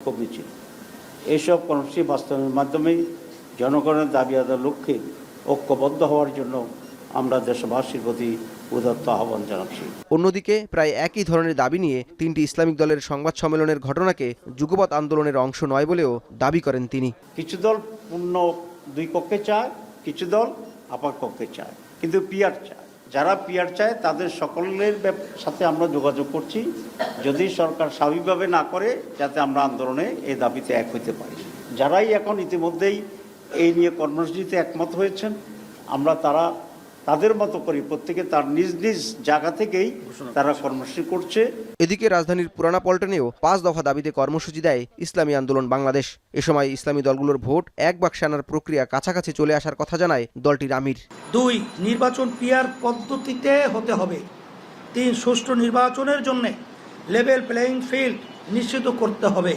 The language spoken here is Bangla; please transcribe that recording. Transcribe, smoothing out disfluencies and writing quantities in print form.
কমিটি এইসব কর্মসূচি বাস্তবায়নের মাধ্যমে জনগণের দাবি আদায়ের লক্ষ্যে ঐক্যবদ্ধ হওয়ার জন্য আমরা দেশবাসীর প্রতি উদাত্ত আহ্বান জানাচ্ছি। অন্যদিকে প্রায় একই ধরনের দাবি নিয়ে 3টি ইসলামিক দলের সংবাদ সম্মেলনের ঘটনাকে যুগপৎ আন্দোলনের অংশ নয় বলেও দাবি করেন তিনি। কিছু দল পূর্ণ দুই পক্ষে চায়, কিছু দল আপার পক্ষে চায়, কিন্তু পিয়ার চায়। যারা পিয়ার চায় তাদের সকলের সাথে আমরা যোগাযোগ করছি, যদি সরকার স্বাভাবিকভাবে না করে যাতে আমরা আন্দোলনে এই দাবিতে এক হইতে পারি। যারাই এখন ইতিমধ্যেই এই নিয়ে কর্মসূচিতে একমত হয়েছেন, আমরা তাদের মতো করে প্রত্যেকে তার নিজ নিজ জায়গা থেকেই তারা কর্মসূচি করছে। এদিকে রাজধানীর পুরানা পল্টনেও 5 দফা দাবিতে কর্মসূচি দেয় ইসলামী আন্দোলন বাংলাদেশ। এ সময় ইসলামী দলগুলোর ভোট এক বাক্সে আনার প্রক্রিয়া কাছাকাছি চলে আসার কথা জানায় দলটির আমির। 2. নির্বাচন পিয়ার পদ্ধতিতে হতে হবে। 3. সুষ্ঠু নির্বাচনের জন্য লেভেল প্লেইং ফিল্ড নিশ্চিত করতে হবে।